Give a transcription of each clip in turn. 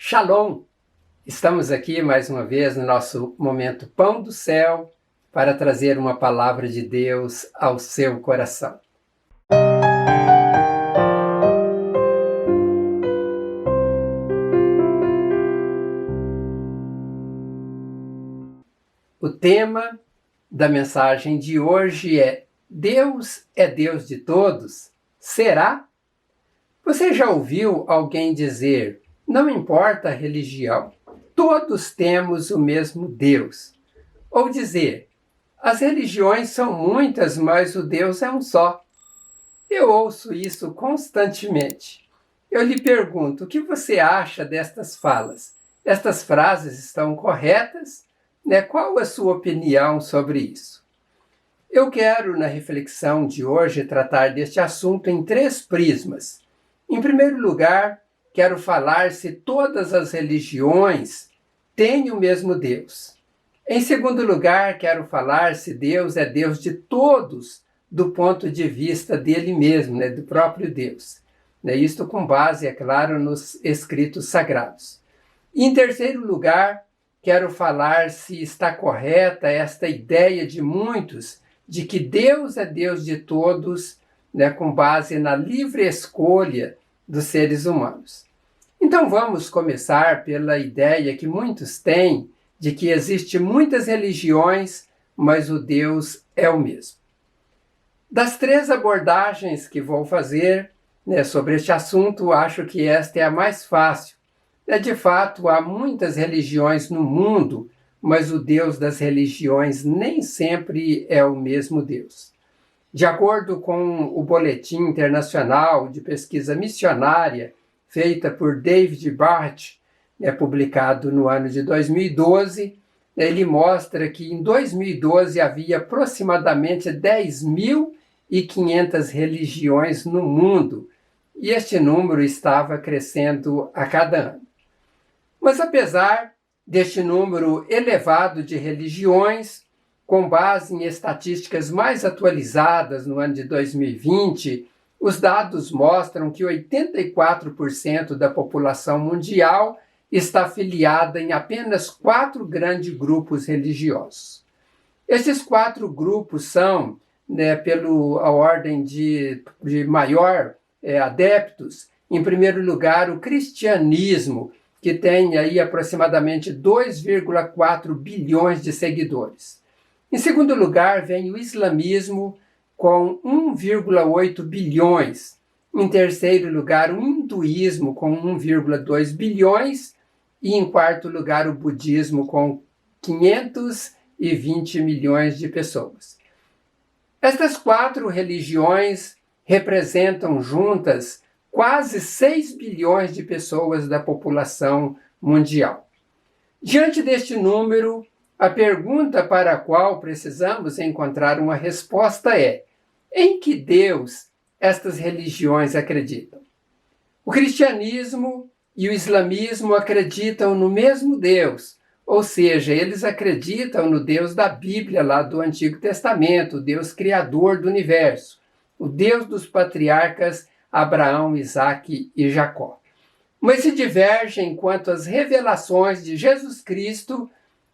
Shalom! Estamos aqui mais uma vez no nosso momento Pão do Céu para trazer uma palavra de Deus ao seu coração. O tema da mensagem de hoje é: Deus é Deus de todos? Será? Você já ouviu alguém dizer: não importa a religião, todos temos o mesmo Deus? Ou dizer: as religiões são muitas, mas o Deus é um só? Eu ouço isso constantemente. Eu lhe pergunto: o que você acha destas falas? Estas frases estão corretas? Qual a sua opinião sobre isso? Eu quero, na reflexão de hoje, tratar deste assunto em 3 prismas. Em primeiro lugar, quero falar se todas as religiões têm o mesmo Deus. Em segundo lugar, quero falar se Deus é Deus de todos, do ponto de vista dele mesmo, do próprio Deus. Isto com base, é claro, nos escritos sagrados. E em terceiro lugar, quero falar se está correta esta ideia de muitos de que Deus é Deus de todos, com base na livre escolha dos seres humanos. Então vamos começar pela ideia que muitos têm de que existem muitas religiões, mas o Deus é o mesmo. Das 3 abordagens que vou fazer sobre este assunto, acho que esta é a mais fácil. De fato, há muitas religiões no mundo, mas o Deus das religiões nem sempre é o mesmo Deus. De acordo com o Boletim Internacional de Pesquisa Missionária, feita por David Barth, publicado no ano de 2012, ele mostra que em 2012 havia aproximadamente 10.500 religiões no mundo, e este número estava crescendo a cada ano. Mas apesar deste número elevado de religiões, com base em estatísticas mais atualizadas no ano de 2020, os dados mostram que 84% da população mundial está afiliada em apenas 4 grandes grupos religiosos. Esses 4 grupos são, pela ordem de maior adeptos, em primeiro lugar, o cristianismo, que tem aí aproximadamente 2,4 bilhões de seguidores. Em segundo lugar, vem o islamismo, com 1,8 bilhões. Em terceiro lugar, o hinduísmo, com 1,2 bilhões. E em quarto lugar, o budismo, com 520 milhões de pessoas. Estas 4 religiões representam juntas quase 6 bilhões de pessoas da população mundial. Diante deste número, a pergunta para a qual precisamos encontrar uma resposta é: em que Deus estas religiões acreditam? O cristianismo e o islamismo acreditam no mesmo Deus, ou seja, eles acreditam no Deus da Bíblia, lá do Antigo Testamento, o Deus criador do universo, o Deus dos patriarcas Abraão, Isaque e Jacó. Mas se divergem quanto às revelações de Jesus Cristo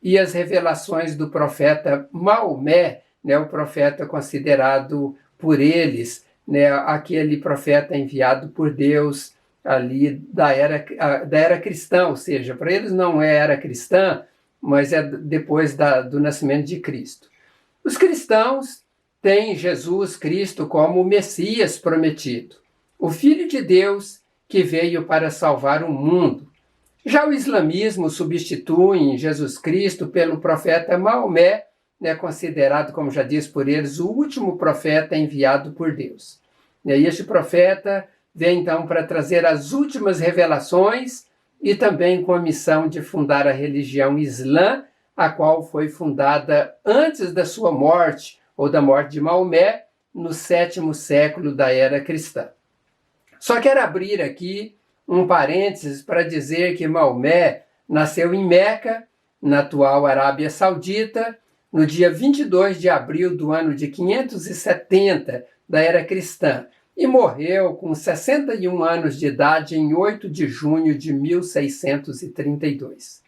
e as revelações do profeta Maomé, o profeta considerado por eles, aquele profeta enviado por Deus ali da era cristã, ou seja, para eles não é era cristã, mas é depois do nascimento de Cristo. Os cristãos têm Jesus Cristo como o Messias prometido, o Filho de Deus que veio para salvar o mundo. Já o islamismo substitui Jesus Cristo pelo profeta Maomé, considerado, como já disse por eles, o último profeta enviado por Deus. E este profeta vem então para trazer as últimas revelações e também com a missão de fundar a religião Islã, a qual foi fundada antes da sua morte, ou da morte de Maomé, no 7º século da era cristã. Só quero abrir aqui um parênteses para dizer que Maomé nasceu em Meca, na atual Arábia Saudita, no dia 22 de abril do ano de 570 da era cristã. e morreu com 61 anos de idade em 8 de junho de 1632.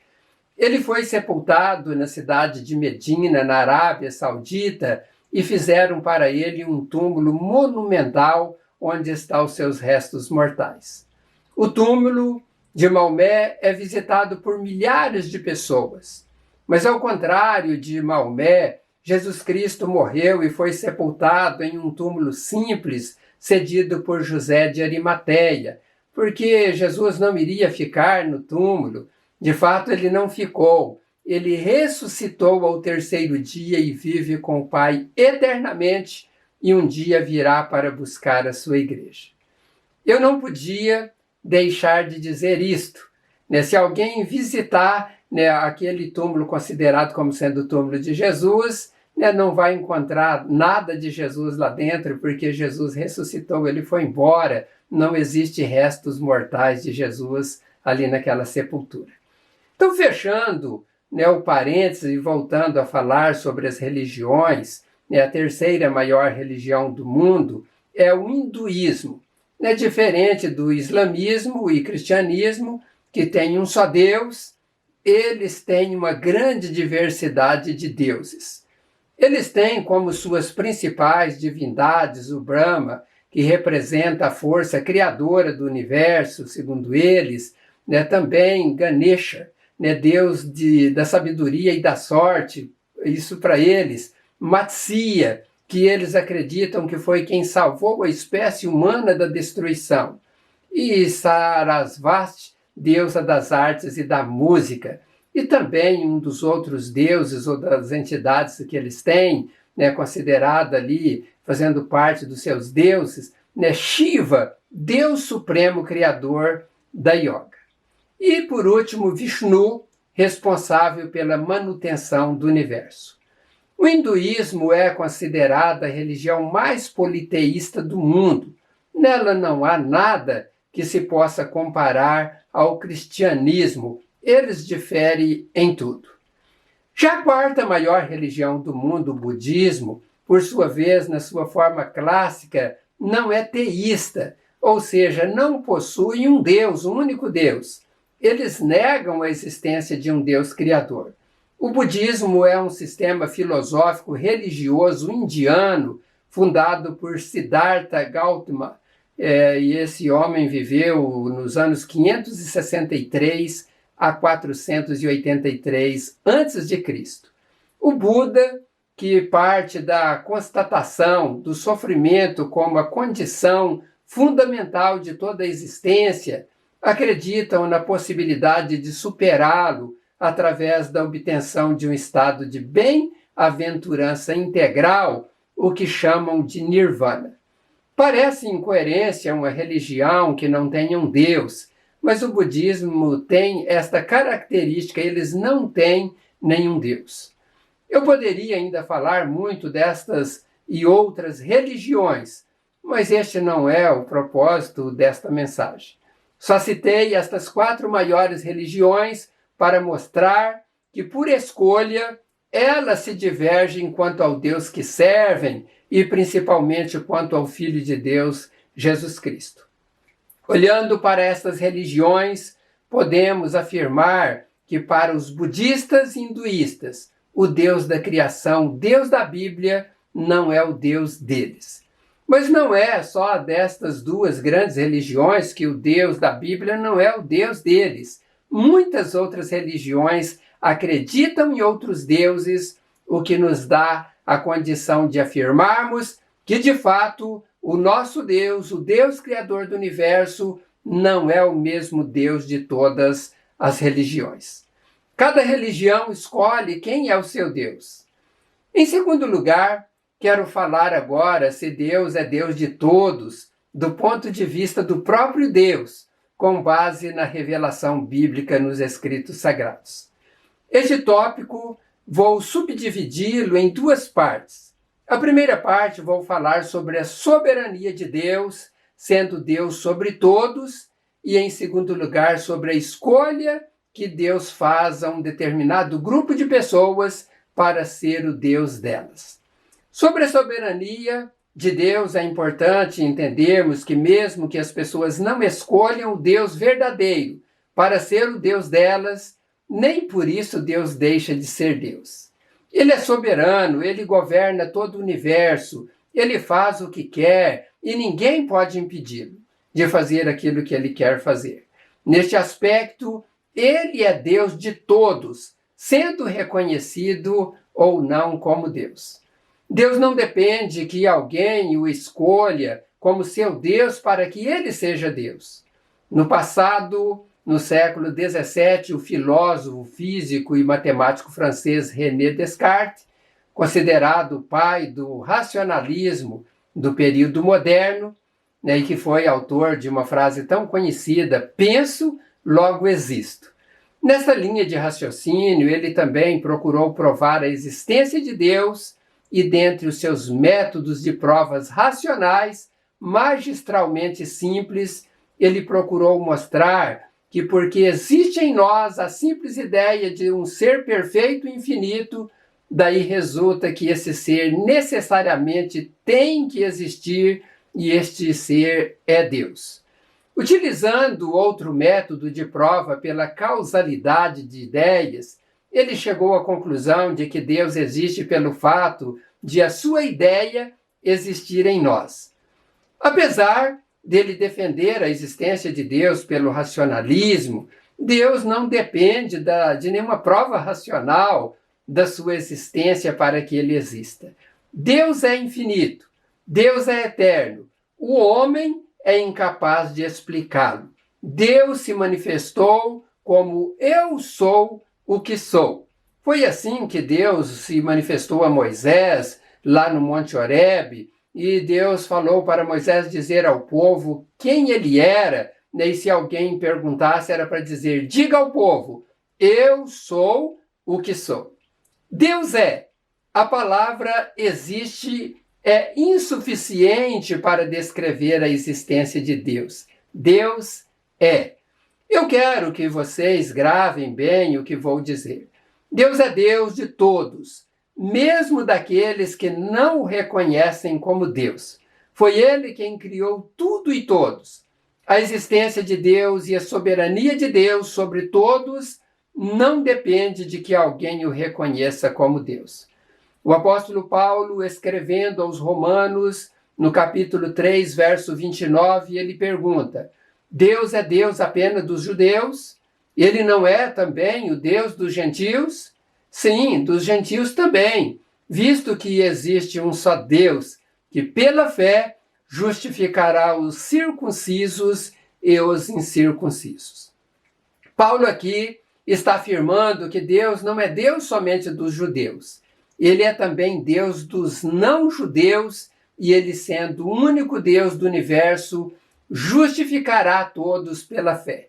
Ele foi sepultado na cidade de Medina, na Arábia Saudita, e fizeram para ele um túmulo monumental onde estão os seus restos mortais. O túmulo de Maomé é visitado por milhares de pessoas, mas ao contrário de Maomé, Jesus Cristo morreu e foi sepultado em um túmulo simples, cedido por José de Arimateia, porque Jesus não iria ficar no túmulo. De fato, ele não ficou. Ele ressuscitou ao terceiro dia e vive com o Pai eternamente, e um dia virá para buscar a sua igreja. Eu não podia deixar de dizer isto. Se alguém visitar aquele túmulo considerado como sendo o túmulo de Jesus, não vai encontrar nada de Jesus lá dentro, porque Jesus ressuscitou, ele foi embora, não existe restos mortais de Jesus ali naquela sepultura. Então, fechando o parênteses e voltando a falar sobre as religiões, a terceira maior religião do mundo é o hinduísmo. Diferente do islamismo e cristianismo, que tem um só Deus, eles têm uma grande diversidade de deuses. Eles têm como suas principais divindades o Brahma, que representa a força criadora do universo, segundo eles, também Ganesha, Deus da sabedoria e da sorte, isso para eles, Matsya, que eles acreditam que foi quem salvou a espécie humana da destruição, e Sarasvati, deusa das artes e da música, e também um dos outros deuses ou das entidades que eles têm, considerada ali, fazendo parte dos seus deuses, Shiva, Deus Supremo Criador da Yoga. E, por último, Vishnu, responsável pela manutenção do universo. O hinduísmo é considerada a religião mais politeísta do mundo. Nela não há nada que se possa comparar ao cristianismo. Eles diferem em tudo. Já a quarta maior religião do mundo, o budismo, por sua vez, na sua forma clássica, não é teísta, ou seja, não possui um Deus, um único Deus. Eles negam a existência de um Deus criador. O budismo é um sistema filosófico religioso indiano fundado por Siddhartha Gautama. E esse homem viveu nos anos 563 a 483 a.C. O Buda, que parte da constatação do sofrimento como a condição fundamental de toda a existência, acreditam na possibilidade de superá-lo através da obtenção de um estado de bem-aventurança integral, o que chamam de nirvana. Parece incoerência uma religião que não tenha um Deus, mas o budismo tem esta característica, eles não têm nenhum Deus. Eu poderia ainda falar muito destas e outras religiões, mas este não é o propósito desta mensagem. Só citei estas 4 maiores religiões para mostrar que, por escolha, elas se divergem quanto ao Deus que servem e principalmente quanto ao Filho de Deus, Jesus Cristo. Olhando para estas religiões, podemos afirmar que para os budistas e hinduístas, o Deus da criação, o Deus da Bíblia, não é o Deus deles. Mas não é só destas 2 grandes religiões que o Deus da Bíblia não é o Deus deles. Muitas outras religiões acreditam em outros deuses, o que nos dá a condição de afirmarmos que, de fato, o nosso Deus, o Deus Criador do Universo, não é o mesmo Deus de todas as religiões. Cada religião escolhe quem é o seu Deus. Em segundo lugar, quero falar agora se Deus é Deus de todos, do ponto de vista do próprio Deus, com base na revelação bíblica nos escritos sagrados. Este tópico vou subdividi-lo em 2 partes. A primeira parte vou falar sobre a soberania de Deus, sendo Deus sobre todos, e em segundo lugar sobre a escolha que Deus faz a um determinado grupo de pessoas para ser o Deus delas. Sobre a soberania, de Deus, é importante entendermos que mesmo que as pessoas não escolham o Deus verdadeiro para ser o Deus delas, nem por isso Deus deixa de ser Deus. Ele é soberano, ele governa todo o universo, ele faz o que quer e ninguém pode impedi-lo de fazer aquilo que ele quer fazer. Neste aspecto, ele é Deus de todos, sendo reconhecido ou não como Deus. Deus não depende que alguém o escolha como seu Deus para que ele seja Deus. No passado, no século XVII, o filósofo, físico e matemático francês René Descartes, considerado o pai do racionalismo do período moderno, e que foi autor de uma frase tão conhecida: penso, logo existo. Nessa linha de raciocínio, ele também procurou provar a existência de Deus e, dentre os seus métodos de provas racionais, magistralmente simples, ele procurou mostrar que, porque existe em nós a simples ideia de um ser perfeito e infinito, daí resulta que esse ser necessariamente tem que existir e este ser é Deus. Utilizando outro método de prova pela causalidade de ideias, ele chegou à conclusão de que Deus existe pelo fato de a sua ideia existir em nós. Apesar dele defender a existência de Deus pelo racionalismo, Deus não depende de nenhuma prova racional da sua existência para que ele exista. Deus é infinito, Deus é eterno, o homem é incapaz de explicá-lo. Deus se manifestou como eu sou o que sou. Foi assim que Deus se manifestou a Moisés, lá no Monte Horebe, e Deus falou para Moisés dizer ao povo quem ele era, e se alguém perguntasse era para dizer: diga ao povo, eu sou o que sou. Deus é. A palavra existe é insuficiente para descrever a existência de Deus. Deus é. Eu quero que vocês gravem bem o que vou dizer. Deus é Deus de todos, mesmo daqueles que não o reconhecem como Deus. Foi ele quem criou tudo e todos. A existência de Deus e a soberania de Deus sobre todos não depende de que alguém o reconheça como Deus. O apóstolo Paulo, escrevendo aos Romanos, no capítulo 3, verso 29, ele pergunta: Deus é Deus apenas dos judeus? Ele não é também o Deus dos gentios? Sim, dos gentios também, visto que existe um só Deus, que pela fé justificará os circuncisos e os incircuncisos. Paulo aqui está afirmando que Deus não é Deus somente dos judeus. Ele é também Deus dos não-judeus, e ele, sendo o único Deus do universo, justificará todos pela fé.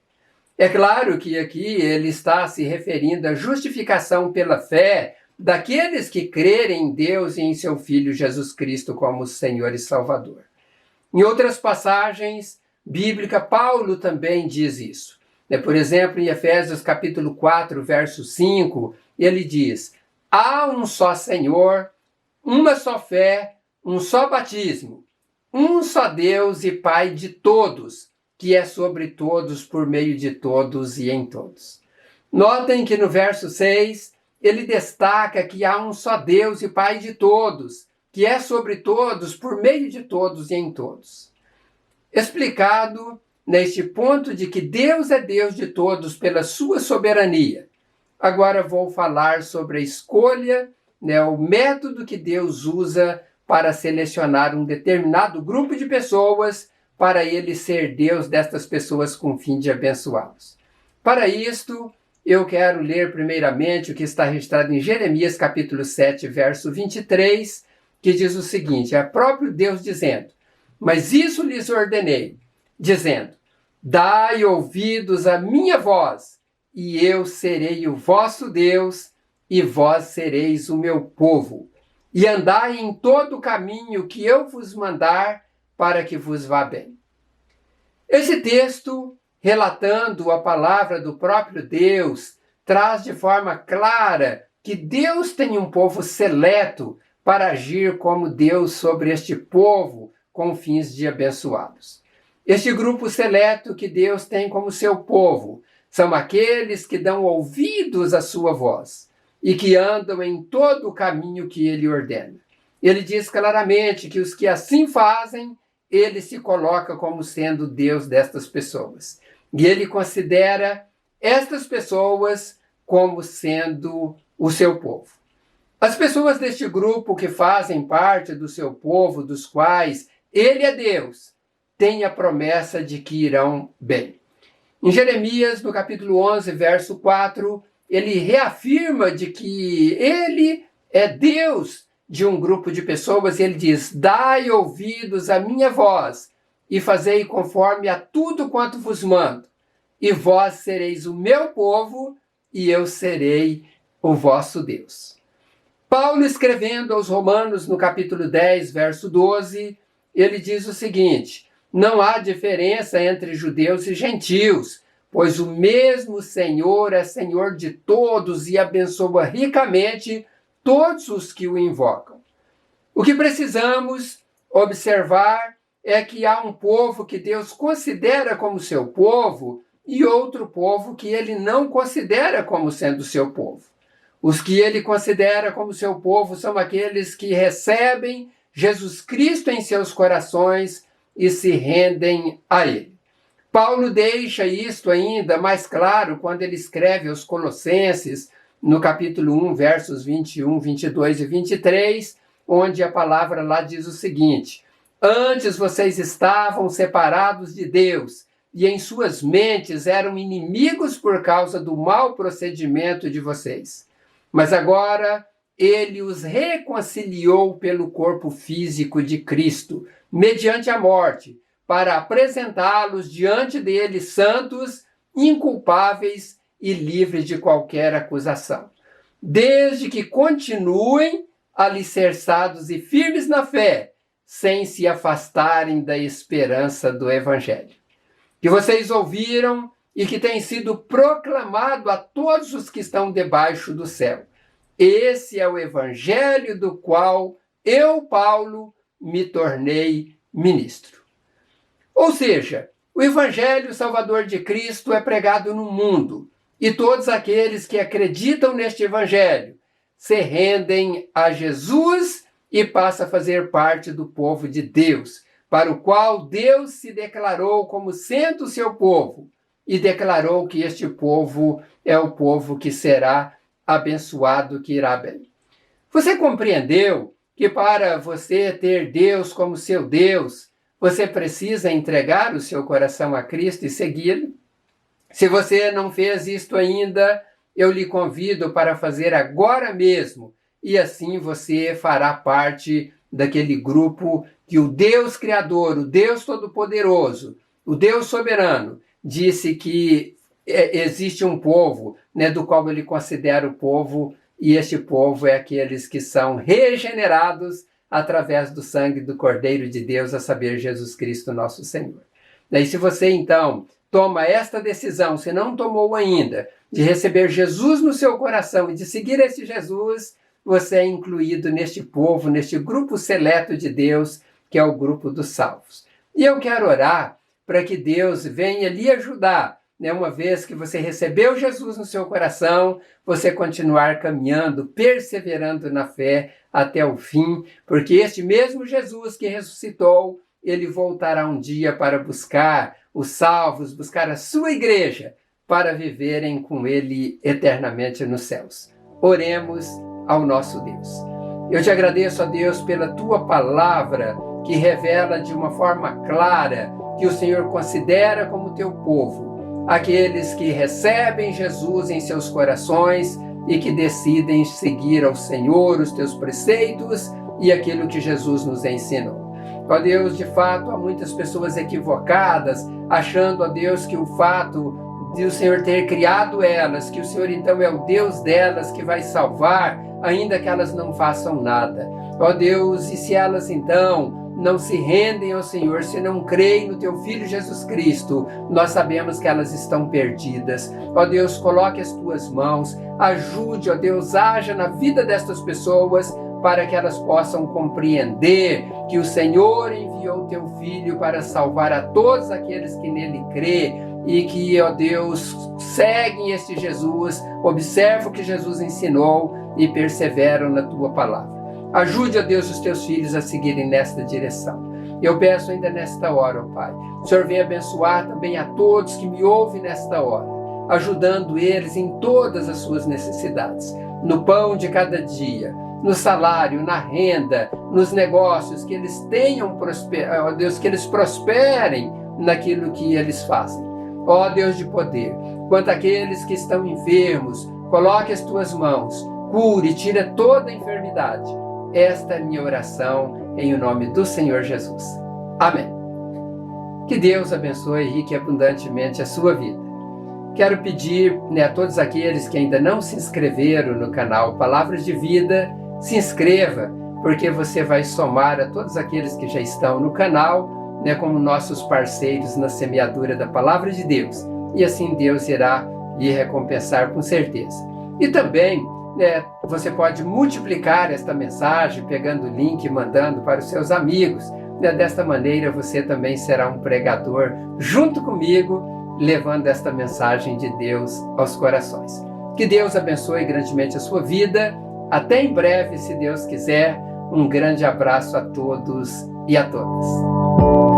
É claro que aqui ele está se referindo à justificação pela fé daqueles que crerem em Deus e em seu Filho Jesus Cristo como Senhor e Salvador. Em outras passagens bíblicas, Paulo também diz isso. Por exemplo, em Efésios capítulo 4, verso 5, ele diz: há um só Senhor, uma só fé, um só batismo, um só Deus e Pai de todos, que é sobre todos, por meio de todos e em todos. Notem que no verso 6, ele destaca que há um só Deus e Pai de todos, que é sobre todos, por meio de todos e em todos. Explicado neste ponto de que Deus é Deus de todos pela sua soberania, agora vou falar sobre a escolha, o método que Deus usa para selecionar um determinado grupo de pessoas para ele ser Deus destas pessoas com o fim de abençoá-los. Para isto, eu quero ler primeiramente o que está registrado em Jeremias capítulo 7, verso 23, que diz o seguinte: é próprio Deus dizendo: mas isso lhes ordenei, dizendo: dai ouvidos à minha voz, e eu serei o vosso Deus, e vós sereis o meu povo. E andai em todo o caminho que eu vos mandar, para que vos vá bem. Esse texto, relatando a palavra do próprio Deus, traz de forma clara que Deus tem um povo seleto para agir como Deus sobre este povo com fins de abençoá-los. Este grupo seleto que Deus tem como seu povo são aqueles que dão ouvidos à sua voz e que andam em todo o caminho que ele ordena. Ele diz claramente que os que assim fazem, ele se coloca como sendo Deus destas pessoas. E ele considera estas pessoas como sendo o seu povo. As pessoas deste grupo que fazem parte do seu povo, dos quais ele é Deus, têm a promessa de que irão bem. Em Jeremias, no capítulo 11, verso 4, ele reafirma de que ele é Deus de um grupo de pessoas, e ele diz: dai ouvidos à minha voz, e fazei conforme a tudo quanto vos mando, e vós sereis o meu povo, e eu serei o vosso Deus. Paulo, escrevendo aos Romanos, no capítulo 10, verso 12, ele diz o seguinte: não há diferença entre judeus e gentios, pois o mesmo Senhor é Senhor de todos e abençoa ricamente todos os que o invocam. O que precisamos observar é que há um povo que Deus considera como seu povo e outro povo que ele não considera como sendo seu povo. Os que ele considera como seu povo são aqueles que recebem Jesus Cristo em seus corações e se rendem a ele. Paulo deixa isto ainda mais claro quando ele escreve aos Colossenses, no capítulo 1, versos 21, 22 e 23, onde a palavra lá diz o seguinte: antes vocês estavam separados de Deus, e em suas mentes eram inimigos por causa do mau procedimento de vocês. Mas agora ele os reconciliou pelo corpo físico de Cristo, mediante a morte, para apresentá-los diante dele santos, inculpáveis e livres de qualquer acusação, desde que continuem alicerçados e firmes na fé, sem se afastarem da esperança do Evangelho, que vocês ouviram e que tem sido proclamado a todos os que estão debaixo do céu. Esse é o Evangelho do qual eu, Paulo, me tornei ministro. Ou seja, o Evangelho Salvador de Cristo é pregado no mundo, e todos aqueles que acreditam neste Evangelho se rendem a Jesus e passam a fazer parte do povo de Deus, para o qual Deus se declarou como sendo o seu povo, e declarou que este povo é o povo que será abençoado, que irá bem. Você compreendeu que para você ter Deus como seu Deus, você precisa entregar o seu coração a Cristo e segui-lo? Se você não fez isto ainda, eu lhe convido para fazer agora mesmo, e assim você fará parte daquele grupo que o Deus Criador, o Deus Todo-Poderoso, o Deus Soberano, disse que existe um povo, do qual ele considera o povo, e este povo é aqueles que são regenerados através do sangue do Cordeiro de Deus, a saber, Jesus Cristo, nosso Senhor. E se você, então, toma esta decisão, se não tomou ainda, de receber Jesus no seu coração e de seguir esse Jesus, você é incluído neste povo, neste grupo seleto de Deus, que é o grupo dos salvos. E eu quero orar para que Deus venha lhe ajudar, uma vez que você recebeu Jesus no seu coração, você continuar caminhando, perseverando na fé até o fim, porque este mesmo Jesus que ressuscitou, ele voltará um dia para buscar os salvos, buscar a sua igreja, para viverem com ele eternamente nos céus. Oremos ao nosso Deus. Eu te agradeço, ó Deus, pela tua palavra, que revela de uma forma clara que o Senhor considera como teu povo, aqueles que recebem Jesus em seus corações e que decidem seguir ao Senhor os teus preceitos e aquilo que Jesus nos ensinou. Ó Deus, de fato, há muitas pessoas equivocadas, achando, ó Deus, que o fato de o Senhor ter criado elas, que o Senhor então é o Deus delas que vai salvar, ainda que elas não façam nada. Ó Deus, e se elas então não se rendem ao Senhor, se não creem no teu Filho Jesus Cristo, nós sabemos que elas estão perdidas. Ó Deus, coloque as tuas mãos, ajude, ó Deus, haja na vida destas pessoas, para que elas possam compreender que o Senhor enviou o teu Filho para salvar a todos aqueles que nele crê e que, ó Deus, seguem este Jesus, observam o que Jesus ensinou e perseveram na tua palavra. Ajude, ó Deus, os teus filhos a seguirem nesta direção. Eu peço ainda nesta hora, ó Pai, o Senhor venha abençoar também a todos que me ouvem nesta hora, ajudando eles em todas as suas necessidades, no pão de cada dia, no salário, na renda, nos negócios, que eles tenham ó Deus, que eles prosperem naquilo que eles fazem. Ó Deus de poder, quanto àqueles que estão enfermos, coloque as tuas mãos, cure, tira toda a enfermidade. Esta é a minha oração em o nome do Senhor Jesus. Amém. Que Deus abençoe rica e abundantemente a sua vida. Quero pedir a todos aqueles que ainda não se inscreveram no canal Palavras de Vida, se inscreva, porque você vai somar a todos aqueles que já estão no canal, como nossos parceiros na semeadura da Palavra de Deus. E assim Deus irá lhe recompensar com certeza. E também você pode multiplicar esta mensagem, pegando o link e mandando para os seus amigos. Desta maneira você também será um pregador junto comigo, levando esta mensagem de Deus aos corações. Que Deus abençoe grandemente a sua vida. Até em breve, se Deus quiser. Um grande abraço a todos e a todas.